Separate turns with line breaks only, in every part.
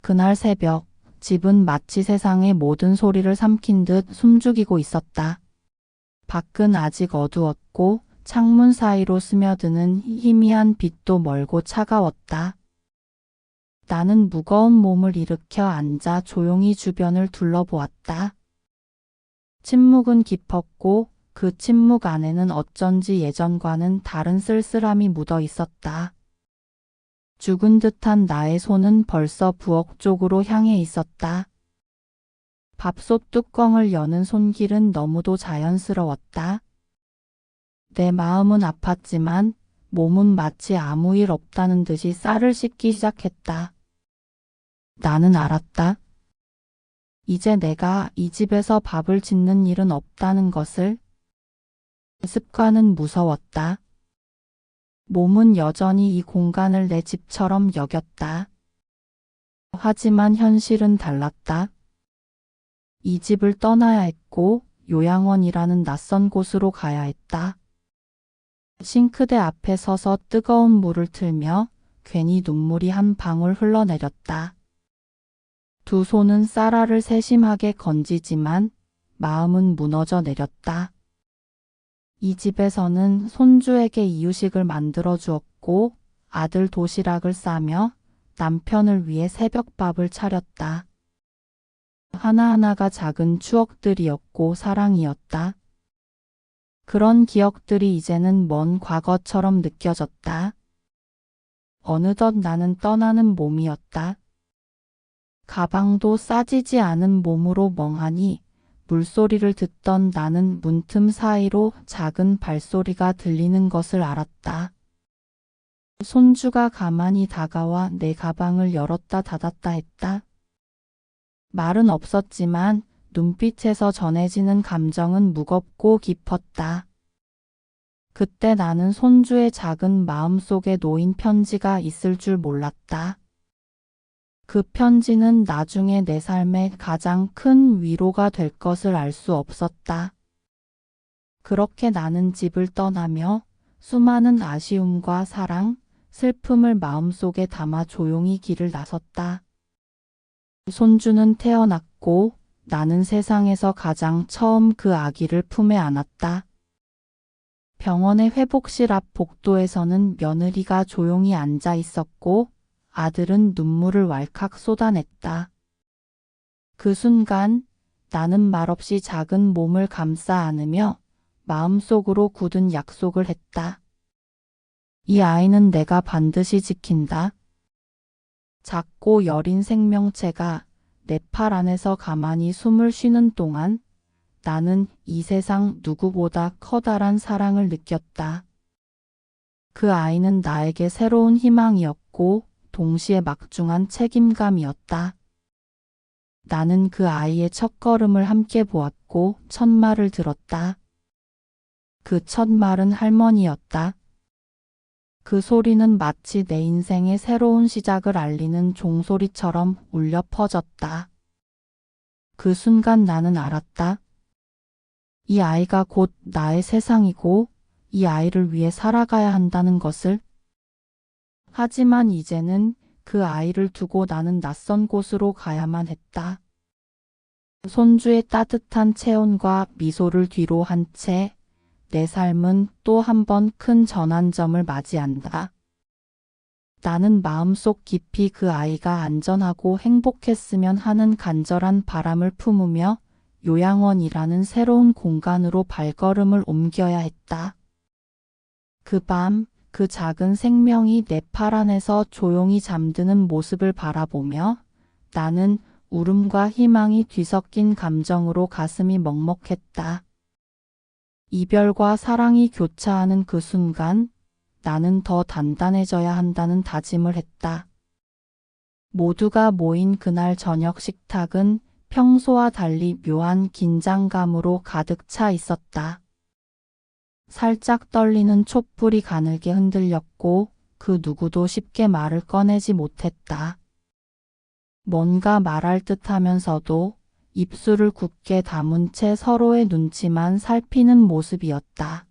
그날 새벽, 집은 마치 세상의 모든 소리를 삼킨 듯 숨죽이고 있었다. 밖은 아직 어두웠고 창문 사이로 스며드는 희미한 빛도 멀고 차가웠다. 나는 무거운 몸을 일으켜 앉아 조용히 주변을 둘러보았다. 침묵은 깊었고 그 침묵 안에는 어쩐지 예전과는 다른 쓸쓸함이 묻어 있었다. 죽은 듯한 나의 손은 벌써 부엌 쪽으로 향해 있었다. 밥솥 뚜껑을 여는 손길은 너무도 자연스러웠다. 내 마음은 아팠지만 몸은 마치 아무 일 없다는 듯이 쌀을 씻기 시작했다. 나는 알았다. 이제 내가 이 집에서 밥을 짓는 일은 없다는 것을. 습관은 무서웠다. 몸은 여전히 이 공간을 내 집처럼 여겼다. 하지만 현실은 달랐다. 이 집을 떠나야 했고 요양원이라는 낯선 곳으로 가야 했다. 싱크대 앞에 서서 뜨거운 물을 틀며 괜히 눈물이 한 방울 흘러내렸다. 두 손은 쌀알을 세심하게 건지지만 마음은 무너져 내렸다. 이 집에서는 손주에게 이유식을 만들어 주었고 아들 도시락을 싸며 남편을 위해 새벽밥을 차렸다. 하나하나가 작은 추억들이었고 사랑이었다. 그런 기억들이 이제는 먼 과거처럼 느껴졌다. 어느덧 나는 떠나는 몸이었다. 가방도 싸지지 않은 몸으로 멍하니 물소리를 듣던 나는 문틈 사이로 작은 발소리가 들리는 것을 알았다. 손주가 가만히 다가와 내 가방을 열었다 닫았다 했다. 말은 없었지만 눈빛에서 전해지는 감정은 무겁고 깊었다. 그때 나는 손주의 작은 마음속에 놓인 편지가 있을 줄 몰랐다. 그 편지는 나중에 내 삶의 가장 큰 위로가 될 것을 알 수 없었다. 그렇게 나는 집을 떠나며 수많은 아쉬움과 사랑, 슬픔을 마음속에 담아 조용히 길을 나섰다. 손주는 태어났고 나는 세상에서 가장 처음 그 아기를 품에 안았다. 병원의 회복실 앞 복도에서는 며느리가 조용히 앉아 있었고 아들은 눈물을 왈칵 쏟아냈다. 그 순간 나는 말없이 작은 몸을 감싸 안으며 마음속으로 굳은 약속을 했다. 이 아이는 내가 반드시 지킨다. 작고 여린 생명체가 내 팔 안에서 가만히 숨을 쉬는 동안 나는 이 세상 누구보다 커다란 사랑을 느꼈다. 그 아이는 나에게 새로운 희망이었고 동시에 막중한 책임감이었다. 나는 그 아이의 첫걸음을 함께 보았고 첫 말을 들었다. 그 첫 말은 할머니였다. 그 소리는 마치 내 인생의 새로운 시작을 알리는 종소리처럼 울려 퍼졌다. 그 순간 나는 알았다. 이 아이가 곧 나의 세상이고 이 아이를 위해 살아가야 한다는 것을. 하지만 이제는 그 아이를 두고 나는 낯선 곳으로 가야만 했다. 손주의 따뜻한 체온과 미소를 뒤로 한 채 내 삶은 또 한 번 큰 전환점을 맞이한다. 나는 마음속 깊이 그 아이가 안전하고 행복했으면 하는 간절한 바람을 품으며 요양원이라는 새로운 공간으로 발걸음을 옮겨야 했다. 그 밤, 그 작은 생명이 내 팔 안에서 조용히 잠드는 모습을 바라보며 나는 울음과 희망이 뒤섞인 감정으로 가슴이 먹먹했다. 이별과 사랑이 교차하는 그 순간 나는 더 단단해져야 한다는 다짐을 했다. 모두가 모인 그날 저녁 식탁은 평소와 달리 묘한 긴장감으로 가득 차 있었다. 살짝 떨리는 촛불이 가늘게 흔들렸고 그 누구도 쉽게 말을 꺼내지 못했다. 뭔가 말할 듯 하면서도 입술을 굳게 다문 채 서로의 눈치만 살피는 모습이었다.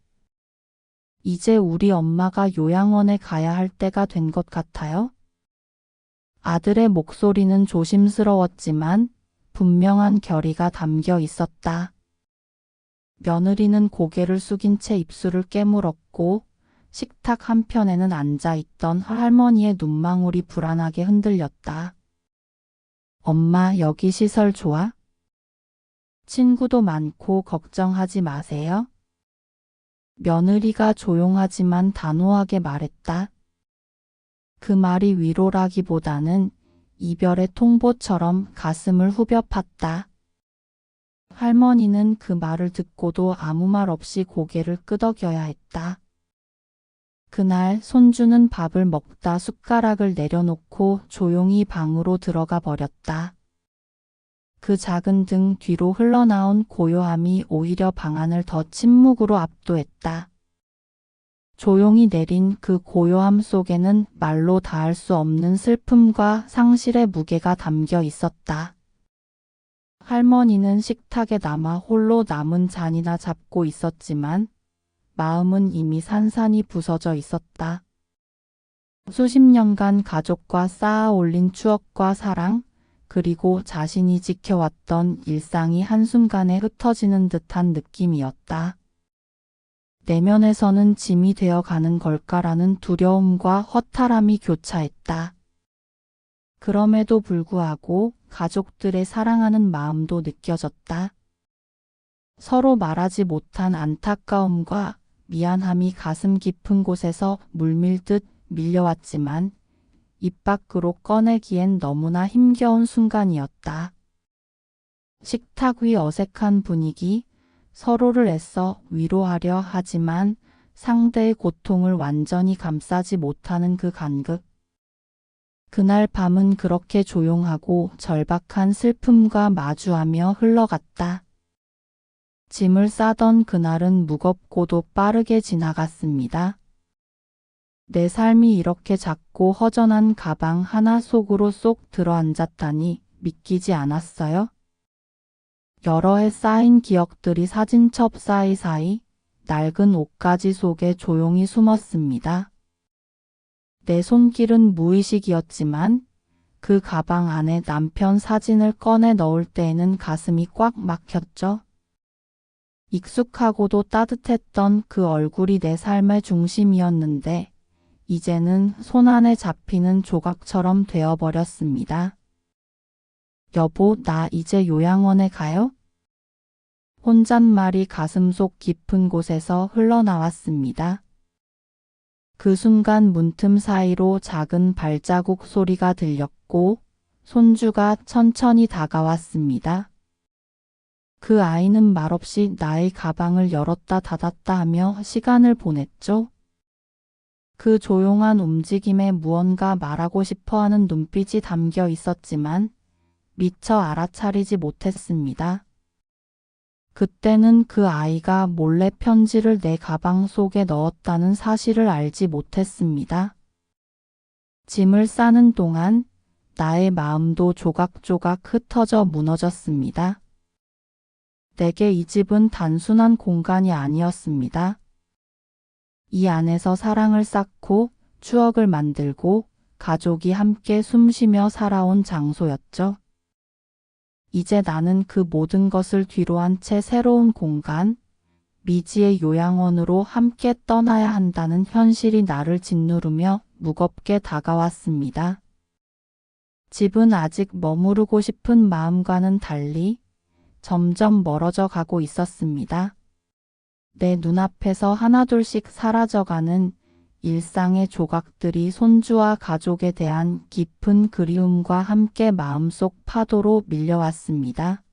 이제 우리 엄마가 요양원에 가야 할 때가 된 것 같아요? 아들의 목소리는 조심스러웠지만 분명한 결의가 담겨 있었다. 며느리는 고개를 숙인 채 입술을 깨물었고 식탁 한편에는 앉아있던 할머니의 눈망울이 불안하게 흔들렸다. 엄마, 여기 시설 좋아? 친구도 많고 걱정하지 마세요. 며느리가 조용하지만 단호하게 말했다. 그 말이 위로라기보다는 이별의 통보처럼 가슴을 후벼 팠다. 할머니는 그 말을 듣고도 아무 말 없이 고개를 끄덕여야 했다. 그날 손주는 밥을 먹다 숟가락을 내려놓고 조용히 방으로 들어가 버렸다. 그 작은 등 뒤로 흘러나온 고요함이 오히려 방안을 더 침묵으로 압도했다. 조용히 내린 그 고요함 속에는 말로 닿을 수 없는 슬픔과 상실의 무게가 담겨 있었다. 할머니는 식탁에 남아 홀로 남은 잔이나 잡고 있었지만 마음은 이미 산산이 부서져 있었다. 수십 년간 가족과 쌓아 올린 추억과 사랑, 그리고 자신이 지켜왔던 일상이 한순간에 흩어지는 듯한 느낌이었다. 내면에서는 짐이 되어 가는 걸까라는 두려움과 허탈함이 교차했다. 그럼에도 불구하고 가족들의 사랑하는 마음도 느껴졌다. 서로 말하지 못한 안타까움과 미안함이 가슴 깊은 곳에서 물밀듯 밀려왔지만 입 밖으로 꺼내기엔 너무나 힘겨운 순간이었다. 식탁 위 어색한 분위기, 서로를 애써 위로하려 하지만 상대의 고통을 완전히 감싸지 못하는 그 간극. 그날 밤은 그렇게 조용하고 절박한 슬픔과 마주하며 흘러갔다. 짐을 싸던 그날은 무겁고도 빠르게 지나갔습니다. 내 삶이 이렇게 작고 허전한 가방 하나 속으로 쏙 들어앉았다니 믿기지 않았어요. 여러 해 쌓인 기억들이 사진첩 사이사이 낡은 옷가지 속에 조용히 숨었습니다. 내 손길은 무의식이었지만 그 가방 안에 남편 사진을 꺼내 넣을 때에는 가슴이 꽉 막혔죠. 익숙하고도 따뜻했던 그 얼굴이 내 삶의 중심이었는데 이제는 손안에 잡히는 조각처럼 되어버렸습니다. 여보, 나 이제 요양원에 가요? 혼잣말이 가슴속 깊은 곳에서 흘러나왔습니다. 그 순간 문틈 사이로 작은 발자국 소리가 들렸고 손주가 천천히 다가왔습니다. 그 아이는 말없이 나의 가방을 열었다 닫았다 하며 시간을 보냈죠. 그 조용한 움직임에 무언가 말하고 싶어하는 눈빛이 담겨 있었지만 미처 알아차리지 못했습니다. 그때는 그 아이가 몰래 편지를 내 가방 속에 넣었다는 사실을 알지 못했습니다. 짐을 싸는 동안 나의 마음도 조각조각 흩어져 무너졌습니다. 내게 이 집은 단순한 공간이 아니었습니다. 이 안에서 사랑을 쌓고 추억을 만들고 가족이 함께 숨쉬며 살아온 장소였죠. 이제 나는 그 모든 것을 뒤로한 채 새로운 공간, 미지의 요양원으로 함께 떠나야 한다는 현실이 나를 짓누르며 무겁게 다가왔습니다. 집은 아직 머무르고 싶은 마음과는 달리 점점 멀어져 가고 있었습니다. 내 눈앞에서 하나둘씩 사라져가는 일상의 조각들이 손주와 가족에 대한 깊은 그리움과 함께 마음속 파도로 밀려왔습니다.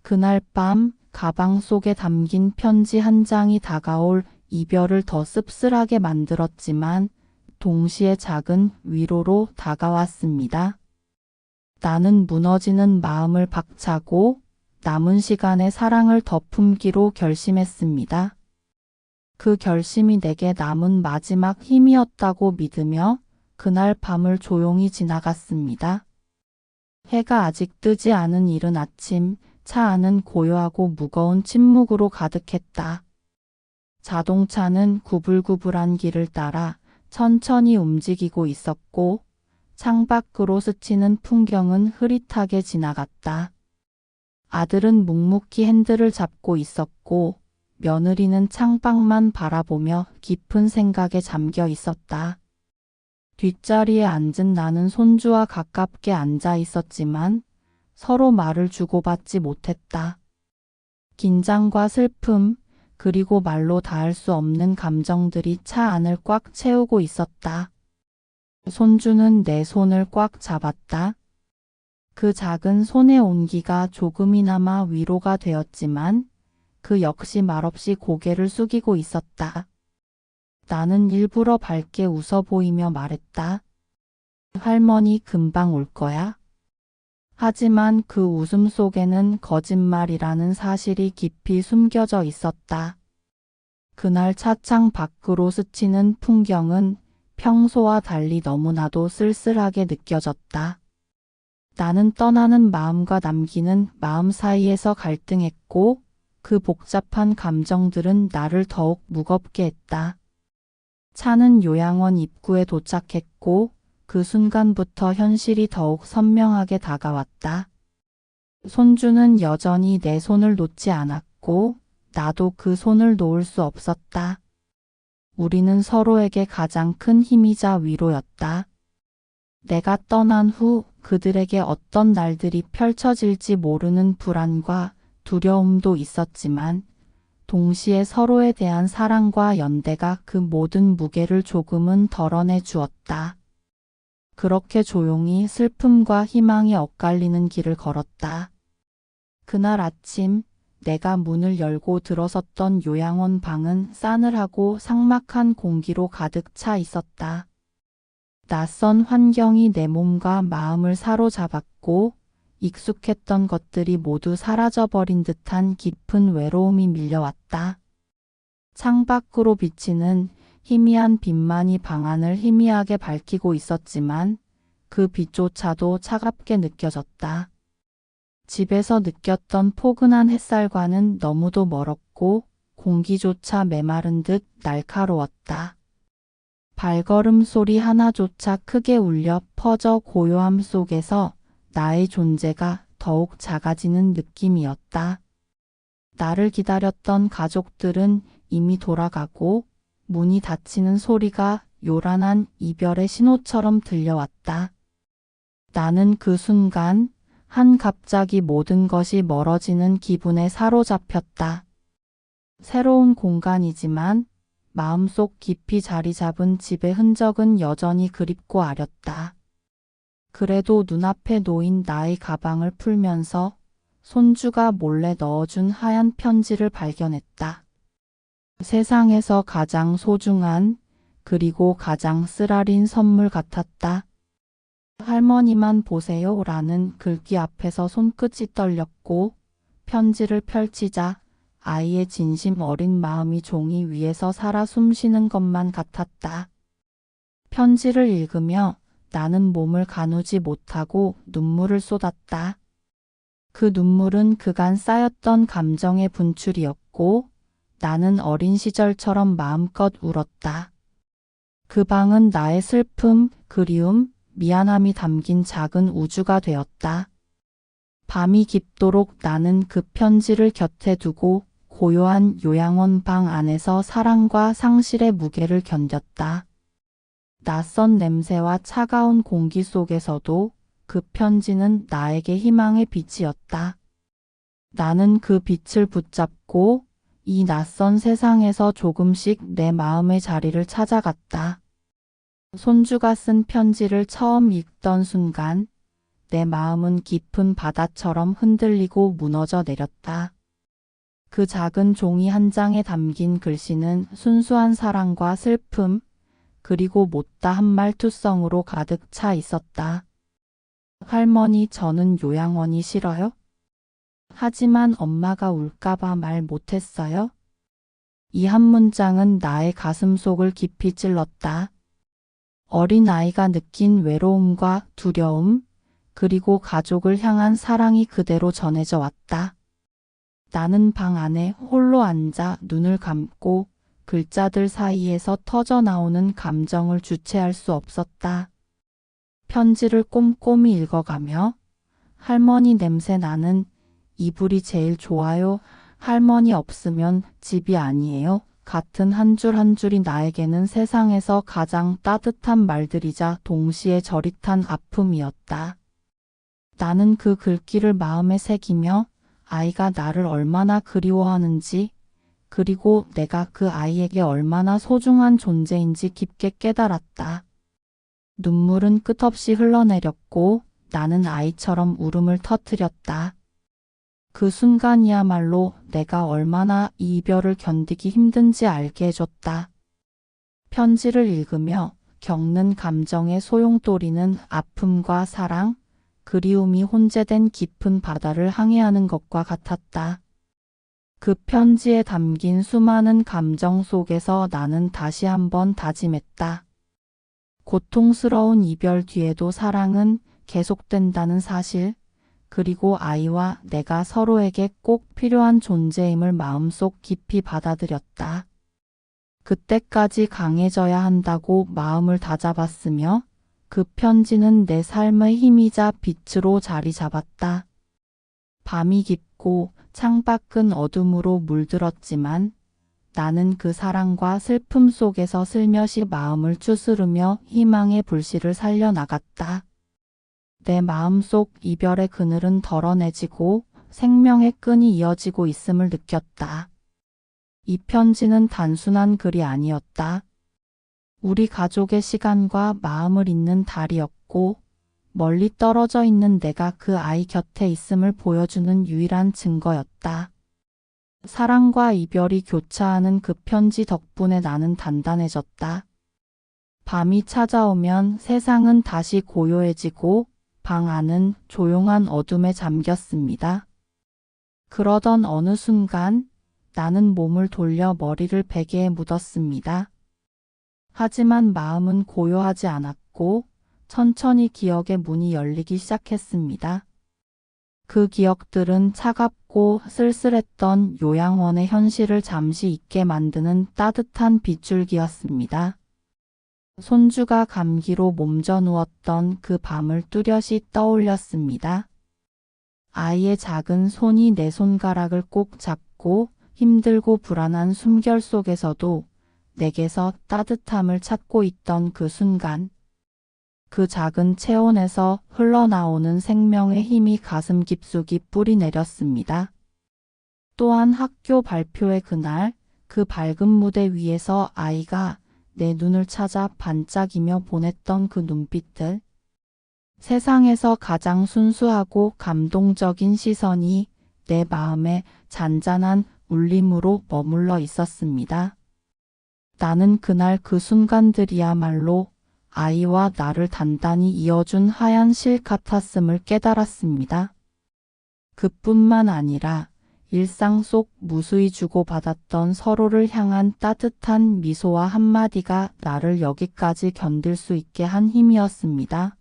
그날 밤 가방 속에 담긴 편지 한 장이 다가올 이별을 더 씁쓸하게 만들었지만 동시에 작은 위로로 다가왔습니다. 나는 무너지는 마음을 박차고 남은 시간에 사랑을 더 품기로 결심했습니다. 그 결심이 내게 남은 마지막 힘이었다고 믿으며 그날 밤을 조용히 지나갔습니다. 해가 아직 뜨지 않은 이른 아침, 차 안은 고요하고 무거운 침묵으로 가득했다. 자동차는 구불구불한 길을 따라 천천히 움직이고 있었고 창밖으로 스치는 풍경은 흐릿하게 지나갔다. 아들은 묵묵히 핸들을 잡고 있었고 며느리는 창밖만 바라보며 깊은 생각에 잠겨 있었다. 뒷자리에 앉은 나는 손주와 가깝게 앉아 있었지만 서로 말을 주고받지 못했다. 긴장과 슬픔, 그리고 말로 닿을 수 없는 감정들이 차 안을 꽉 채우고 있었다. 손주는 내 손을 꽉 잡았다. 그 작은 손의 온기가 조금이나마 위로가 되었지만 그 역시 말없이 고개를 숙이고 있었다. 나는 일부러 밝게 웃어 보이며 말했다. 할머니 금방 올 거야? 하지만 그 웃음 속에는 거짓말이라는 사실이 깊이 숨겨져 있었다. 그날 차창 밖으로 스치는 풍경은 평소와 달리 너무나도 쓸쓸하게 느껴졌다. 나는 떠나는 마음과 남기는 마음 사이에서 갈등했고 그 복잡한 감정들은 나를 더욱 무겁게 했다. 차는 요양원 입구에 도착했고 그 순간부터 현실이 더욱 선명하게 다가왔다. 손주는 여전히 내 손을 놓지 않았고 나도 그 손을 놓을 수 없었다. 우리는 서로에게 가장 큰 힘이자 위로였다. 내가 떠난 후 그들에게 어떤 날들이 펼쳐질지 모르는 불안과 두려움도 있었지만 동시에 서로에 대한 사랑과 연대가 그 모든 무게를 조금은 덜어내 주었다. 그렇게 조용히 슬픔과 희망이 엇갈리는 길을 걸었다. 그날 아침 내가 문을 열고 들어섰던 요양원 방은 싸늘하고 삭막한 공기로 가득 차 있었다. 낯선 환경이 내 몸과 마음을 사로잡았고 익숙했던 것들이 모두 사라져버린 듯한 깊은 외로움이 밀려왔다. 창밖으로 비치는 희미한 빛만이 방 안을 희미하게 밝히고 있었지만 그 빛조차도 차갑게 느껴졌다. 집에서 느꼈던 포근한 햇살과는 너무도 멀었고 공기조차 메마른 듯 날카로웠다. 발걸음 소리 하나조차 크게 울려 퍼져 고요함 속에서 나의 존재가 더욱 작아지는 느낌이었다. 나를 기다렸던 가족들은 이미 돌아가고 문이 닫히는 소리가 요란한 이별의 신호처럼 들려왔다. 나는 그 순간 갑자기 모든 것이 멀어지는 기분에 사로잡혔다. 새로운 공간이지만 마음속 깊이 자리 잡은 집의 흔적은 여전히 그립고 아렸다. 그래도 눈앞에 놓인 나의 가방을 풀면서 손주가 몰래 넣어준 하얀 편지를 발견했다. 세상에서 가장 소중한 그리고 가장 쓰라린 선물 같았다. 할머니만 보세요 라는 글귀 앞에서 손끝이 떨렸고 편지를 펼치자 아이의 진심 어린 마음이 종이 위에서 살아 숨쉬는 것만 같았다. 편지를 읽으며 나는 몸을 가누지 못하고 눈물을 쏟았다. 그 눈물은 그간 쌓였던 감정의 분출이었고 나는 어린 시절처럼 마음껏 울었다. 그 방은 나의 슬픔, 그리움, 미안함이 담긴 작은 우주가 되었다. 밤이 깊도록 나는 그 편지를 곁에 두고 고요한 요양원 방 안에서 사랑과 상실의 무게를 견뎠다. 낯선 냄새와 차가운 공기 속에서도 그 편지는 나에게 희망의 빛이었다. 나는 그 빛을 붙잡고 이 낯선 세상에서 조금씩 내 마음의 자리를 찾아갔다. 손주가 쓴 편지를 처음 읽던 순간 내 마음은 깊은 바다처럼 흔들리고 무너져 내렸다. 그 작은 종이 한 장에 담긴 글씨는 순수한 사랑과 슬픔, 그리고 못다 한 말투성으로 가득 차 있었다. 할머니, 저는 요양원이 싫어요? 하지만 엄마가 울까봐 말 못했어요? 이 한 문장은 나의 가슴 속을 깊이 찔렀다. 어린 아이가 느낀 외로움과 두려움, 그리고 가족을 향한 사랑이 그대로 전해져 왔다. 나는 방 안에 홀로 앉아 눈을 감고 글자들 사이에서 터져 나오는 감정을 주체할 수 없었다. 편지를 꼼꼼히 읽어가며 할머니 냄새 나는 이불이 제일 좋아요. 할머니 없으면 집이 아니에요. 같은 한 줄 한 줄이 나에게는 세상에서 가장 따뜻한 말들이자 동시에 저릿한 아픔이었다. 나는 그 글귀를 마음에 새기며 아이가 나를 얼마나 그리워하는지, 그리고 내가 그 아이에게 얼마나 소중한 존재인지 깊게 깨달았다. 눈물은 끝없이 흘러내렸고 나는 아이처럼 울음을 터뜨렸다. 그 순간이야말로 내가 얼마나 이 이별을 견디기 힘든지 알게 해줬다. 편지를 읽으며 겪는 감정의 소용돌이는 아픔과 사랑, 그리움이 혼재된 깊은 바다를 항해하는 것과 같았다. 그 편지에 담긴 수많은 감정 속에서 나는 다시 한번 다짐했다. 고통스러운 이별 뒤에도 사랑은 계속된다는 사실, 그리고 아이와 내가 서로에게 꼭 필요한 존재임을 마음속 깊이 받아들였다. 그때까지 강해져야 한다고 마음을 다잡았으며 그 편지는 내 삶의 힘이자 빛으로 자리 잡았다. 밤이 깊고 창밖은 어둠으로 물들었지만 나는 그 사랑과 슬픔 속에서 슬며시 마음을 추스르며 희망의 불씨를 살려나갔다. 내 마음속 이별의 그늘은 덜어내지고 생명의 끈이 이어지고 있음을 느꼈다. 이 편지는 단순한 글이 아니었다. 우리 가족의 시간과 마음을 잇는 달이었고 멀리 떨어져 있는 내가 그 아이 곁에 있음을 보여주는 유일한 증거였다. 사랑과 이별이 교차하는 그 편지 덕분에 나는 단단해졌다. 밤이 찾아오면 세상은 다시 고요해지고 방 안은 조용한 어둠에 잠겼습니다. 그러던 어느 순간 나는 몸을 돌려 머리를 베개에 묻었습니다. 하지만 마음은 고요하지 않았고 천천히 기억의 문이 열리기 시작했습니다. 그 기억들은 차갑고 쓸쓸했던 요양원의 현실을 잠시 잊게 만드는 따뜻한 빗줄기였습니다. 손주가 감기로 몸져 누웠던 그 밤을 뚜렷이 떠올렸습니다. 아이의 작은 손이 내 손가락을 꼭 잡고 힘들고 불안한 숨결 속에서도 내게서 따뜻함을 찾고 있던 그 순간, 그 작은 체온에서 흘러나오는 생명의 힘이 가슴 깊숙이 뿌리 내렸습니다. 또한 학교 발표의 그날, 그 밝은 무대 위에서 아이가 내 눈을 찾아 반짝이며 보냈던 그 눈빛들, 세상에서 가장 순수하고 감동적인 시선이 내 마음에 잔잔한 울림으로 머물러 있었습니다. 나는 그날 그 순간들이야말로 아이와 나를 단단히 이어준 하얀 실 같았음을 깨달았습니다. 그뿐만 아니라 일상 속 무수히 주고받았던 서로를 향한 따뜻한 미소와 한마디가 나를 여기까지 견딜 수 있게 한 힘이었습니다.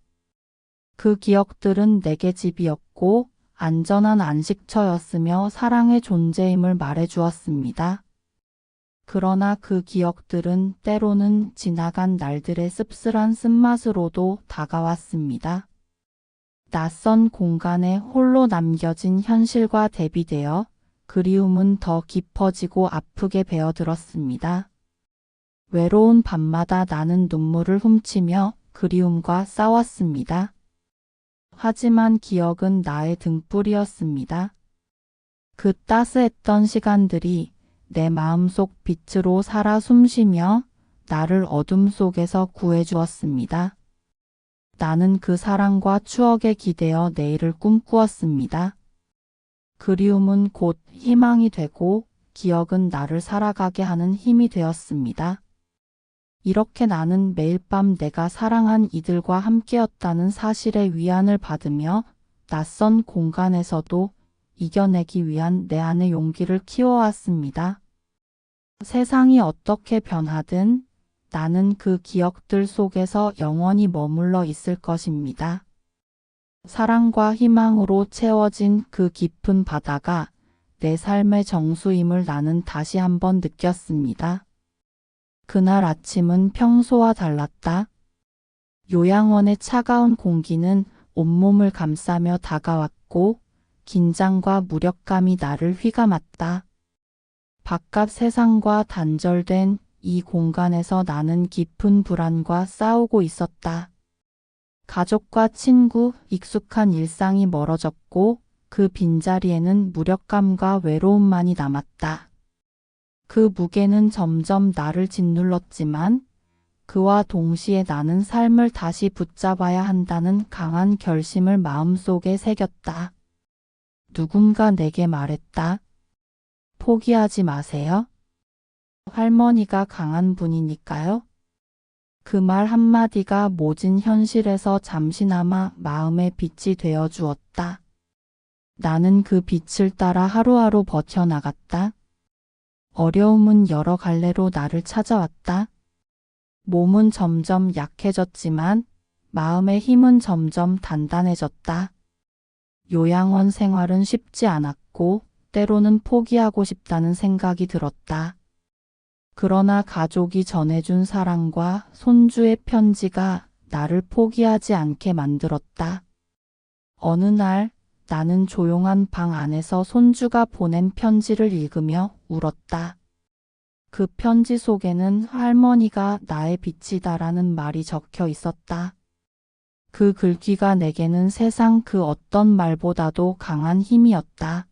그 기억들은 내게 집이었고 안전한 안식처였으며 사랑의 존재임을 말해주었습니다. 그러나 그 기억들은 때로는 지나간 날들의 씁쓸한 쓴맛으로도 다가왔습니다. 낯선 공간에 홀로 남겨진 현실과 대비되어 그리움은 더 깊어지고 아프게 베어들었습니다. 외로운 밤마다 나는 눈물을 훔치며 그리움과 싸웠습니다. 하지만 기억은 나의 등불이었습니다. 그 따스했던 시간들이 내 마음속 빛으로 살아 숨쉬며 나를 어둠 속에서 구해주었습니다. 나는 그 사랑과 추억에 기대어 내일을 꿈꾸었습니다. 그리움은 곧 희망이 되고 기억은 나를 살아가게 하는 힘이 되었습니다. 이렇게 나는 매일 밤 내가 사랑한 이들과 함께였다는 사실에 위안을 받으며 낯선 공간에서도 이겨내기 위한 내 안의 용기를 키워왔습니다. 세상이 어떻게 변하든 나는 그 기억들 속에서 영원히 머물러 있을 것입니다. 사랑과 희망으로 채워진 그 깊은 바다가 내 삶의 정수임을 나는 다시 한번 느꼈습니다. 그날 아침은 평소와 달랐다. 요양원의 차가운 공기는 온몸을 감싸며 다가왔고 긴장과 무력감이 나를 휘감았다. 바깥 세상과 단절된 이 공간에서 나는 깊은 불안과 싸우고 있었다. 가족과 친구, 익숙한 일상이 멀어졌고 그 빈자리에는 무력감과 외로움만이 남았다. 그 무게는 점점 나를 짓눌렀지만 그와 동시에 나는 삶을 다시 붙잡아야 한다는 강한 결심을 마음속에 새겼다. 누군가 내게 말했다. 포기하지 마세요. 할머니가 강한 분이니까요. 그 말 한마디가 모진 현실에서 잠시나마 마음의 빛이 되어 주었다. 나는 그 빛을 따라 하루하루 버텨나갔다. 어려움은 여러 갈래로 나를 찾아왔다. 몸은 점점 약해졌지만 마음의 힘은 점점 단단해졌다. 요양원 생활은 쉽지 않았고 때로는 포기하고 싶다는 생각이 들었다. 그러나 가족이 전해준 사랑과 손주의 편지가 나를 포기하지 않게 만들었다. 어느 날 나는 조용한 방 안에서 손주가 보낸 편지를 읽으며 울었다. 그 편지 속에는 할머니가 나의 빛이다라는 말이 적혀 있었다. 그 글귀가 내게는 세상 그 어떤 말보다도 강한 힘이었다.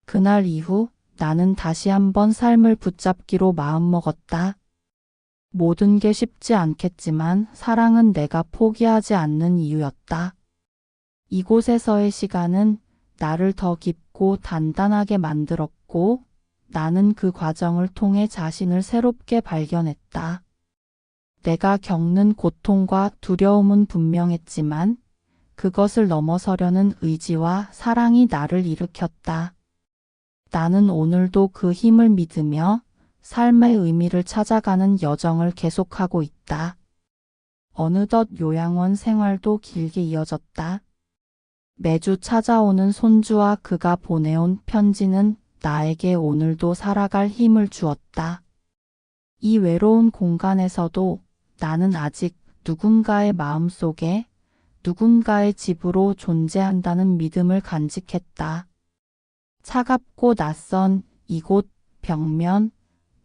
그날 이후 나는 다시 한번 삶을 붙잡기로 마음먹었다. 모든 게 쉽지 않겠지만 사랑은 내가 포기하지 않는 이유였다. 이곳에서의 시간은 나를 더 깊고 단단하게 만들었고 나는 그 과정을 통해 자신을 새롭게 발견했다. 내가 겪는 고통과 두려움은 분명했지만 그것을 넘어서려는 의지와 사랑이 나를 일으켰다. 나는 오늘도 그 힘을 믿으며 삶의 의미를 찾아가는 여정을 계속하고 있다. 어느덧 요양원 생활도 길게 이어졌다. 매주 찾아오는 손주와 그가 보내온 편지는 나에게 오늘도 살아갈 힘을 주었다. 이 외로운 공간에서도 나는 아직 누군가의 마음속에 누군가의 집으로 존재한다는 믿음을 간직했다. 차갑고 낯선 이곳 벽면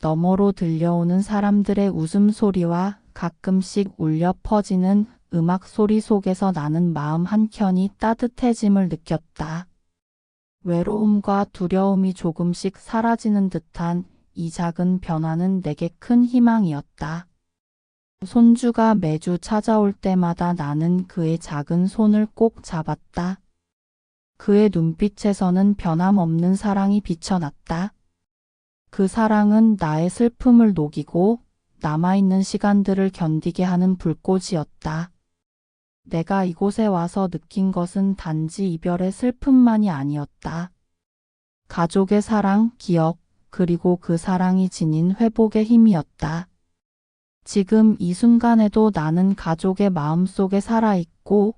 너머로 들려오는 사람들의 웃음소리와 가끔씩 울려 퍼지는 음악 소리 속에서 나는 마음 한켠이 따뜻해짐을 느꼈다. 외로움과 두려움이 조금씩 사라지는 듯한 이 작은 변화는 내게 큰 희망이었다. 손주가 매주 찾아올 때마다 나는 그의 작은 손을 꼭 잡았다. 그의 눈빛에서는 변함없는 사랑이 비쳐났다. 그 사랑은 나의 슬픔을 녹이고 남아있는 시간들을 견디게 하는 불꽃이었다. 내가 이곳에 와서 느낀 것은 단지 이별의 슬픔만이 아니었다. 가족의 사랑, 기억, 그리고 그 사랑이 지닌 회복의 힘이었다. 지금 이 순간에도 나는 가족의 마음속에 살아있고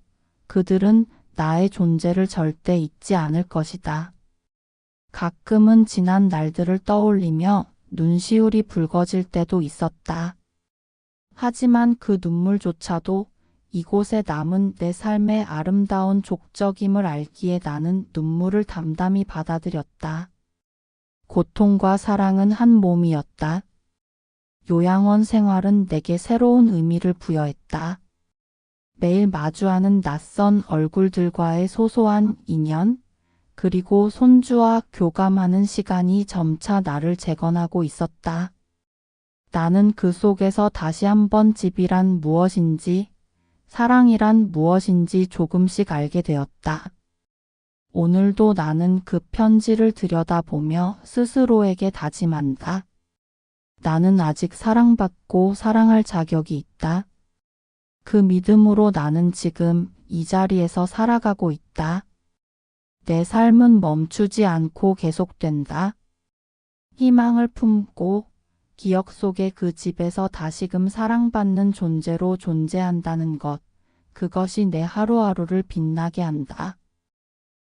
그들은 나의 존재를 절대 잊지 않을 것이다. 가끔은 지난 날들을 떠올리며 눈시울이 붉어질 때도 있었다. 하지만 그 눈물조차도 이곳에 남은 내 삶의 아름다운 족적임을 알기에 나는 눈물을 담담히 받아들였다. 고통과 사랑은 한 몸이었다. 요양원 생활은 내게 새로운 의미를 부여했다. 매일 마주하는 낯선 얼굴들과의 소소한 인연, 그리고 손주와 교감하는 시간이 점차 나를 재건하고 있었다. 나는 그 속에서 다시 한번 집이란 무엇인지, 사랑이란 무엇인지 조금씩 알게 되었다. 오늘도 나는 그 편지를 들여다보며 스스로에게 다짐한다. 나는 아직 사랑받고 사랑할 자격이 있다. 그 믿음으로 나는 지금 이 자리에서 살아가고 있다. 내 삶은 멈추지 않고 계속된다. 희망을 품고 기억 속의 그 집에서 다시금 사랑받는 존재로 존재한다는 것, 그것이 내 하루하루를 빛나게 한다.